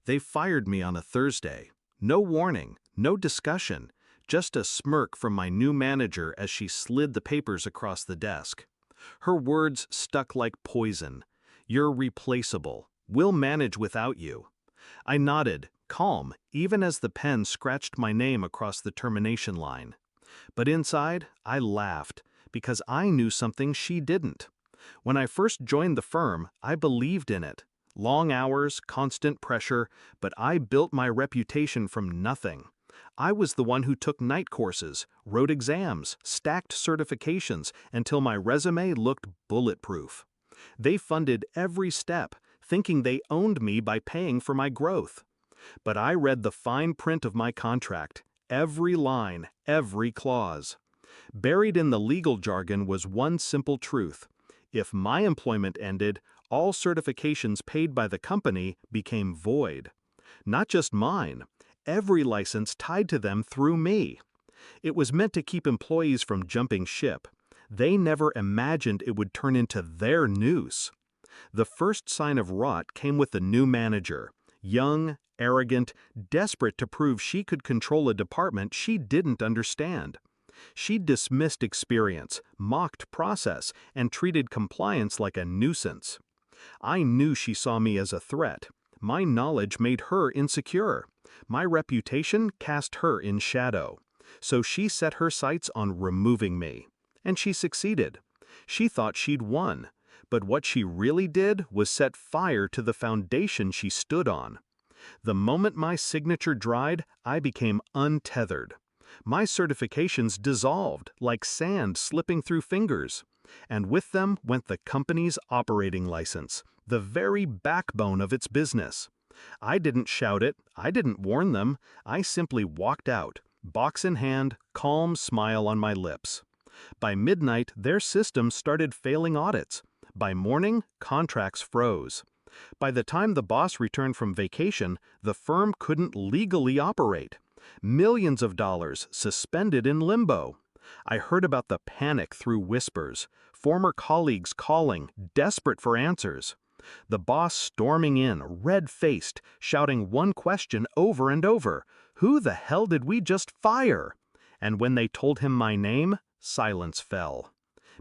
They fired me on a Thursday. No warning, no discussion, just a smirk from my new manager as she slid the papers across the desk. Her words stuck like poison. "You're replaceable. We'll manage without you." I nodded, calm, even as the pen scratched my name across the termination line. But inside, I laughed, because I knew something she didn't. When I first joined the firm, I believed in it. Long hours, constant pressure, but I built my reputation from nothing. I was the one who took night courses, wrote exams, stacked certifications until my resume looked bulletproof. They funded every step, thinking they owned me by paying for my growth. But I read the fine print of my contract, every line, every clause. Buried in the legal jargon was one simple truth. If my employment ended, all certifications paid by the company became void. Not just mine, every license tied to them through me. It was meant to keep employees from jumping ship. They never imagined it would turn into their noose. The first sign of rot came with the new manager. Young, arrogant, desperate to prove she could control a department she didn't understand. She dismissed experience, mocked process, and treated compliance like a nuisance. I knew she saw me as a threat. My knowledge made her insecure. My reputation cast her in shadow. So she set her sights on removing me. And she succeeded. She thought she'd won. But what she really did was set fire to the foundation she stood on. The moment my signature dried, I became untethered. My certifications dissolved like sand slipping through fingers. And with them went the company's operating license, the very backbone of its business. I didn't shout it, I didn't warn them, I simply walked out, box in hand, calm smile on my lips. By midnight, their systems started failing audits. By morning, contracts froze. By the time the boss returned from vacation, the firm couldn't legally operate. Millions of dollars suspended in limbo. I heard about the panic through whispers, former colleagues calling, desperate for answers. The boss storming in, red-faced, shouting one question over and over: "Who the hell did we just fire?" And when they told him my name, silence fell.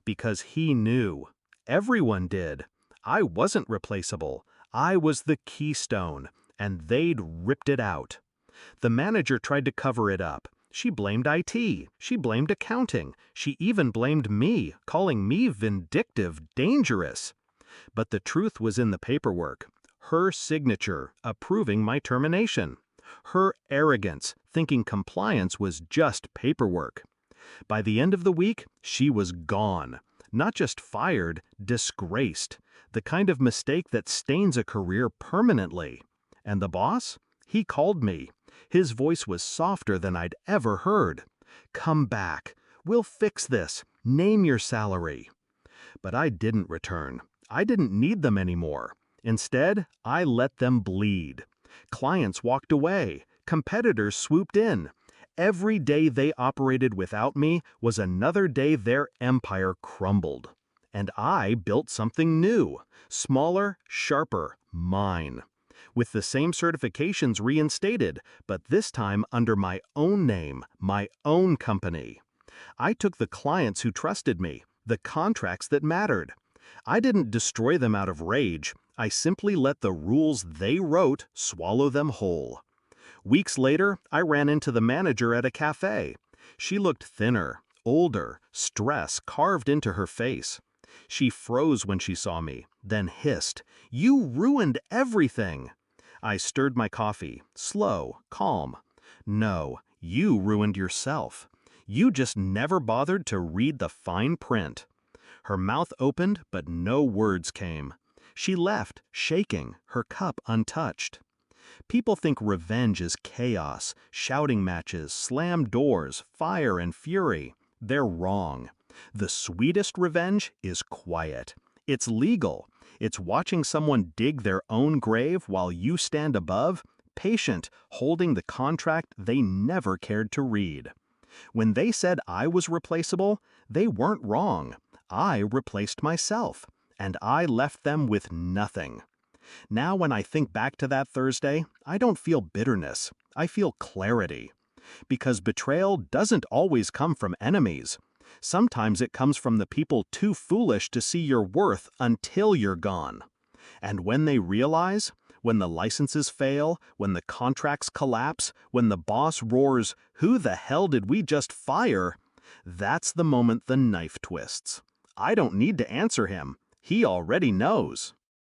Because he knew. Everyone did. I wasn't replaceable. I was the keystone, and they'd ripped it out. The manager tried to cover it up. She blamed IT. She blamed accounting. She even blamed me, calling me vindictive, dangerous. But the truth was in the paperwork. Her signature, approving my termination. Her arrogance, thinking compliance was just paperwork. By the end of the week, she was gone. Not just fired, disgraced. The kind of mistake that stains a career permanently. And the boss? He called me. His voice was softer than I'd ever heard. "Come back. We'll fix this. Name your salary." But I didn't return. I didn't need them anymore. Instead, I let them bleed. Clients walked away. Competitors swooped in. Every day they operated without me was another day their empire crumbled. And I built something new, smaller, sharper, mine. With the same certifications reinstated, but this time under my own name, my own company. I took the clients who trusted me, the contracts that mattered. I didn't destroy them out of rage. I simply let the rules they wrote swallow them whole. Weeks later, I ran into the manager at a cafe. She looked thinner, older, stress carved into her face. She froze when she saw me, then hissed, "You ruined everything!" I stirred my coffee, slow, calm. "No, you ruined yourself. You just never bothered to read the fine print." Her mouth opened, but no words came. She left, shaking, her cup untouched. People think revenge is chaos, shouting matches, slammed doors, fire and fury. They're wrong. The sweetest revenge is quiet. It's legal. It's watching someone dig their own grave while you stand above, patient, holding the contract they never cared to read. When they said I was replaceable, they weren't wrong. I replaced myself, and I left them with nothing. Now when I think back to that Thursday, I don't feel bitterness. I feel clarity. Because betrayal doesn't always come from enemies. Sometimes it comes from the people too foolish to see your worth until you're gone. And when they realize, when the licenses fail, when the contracts collapse, when the boss roars, "Who the hell did we just fire?" That's the moment the knife twists. I don't need to answer him. He already knows.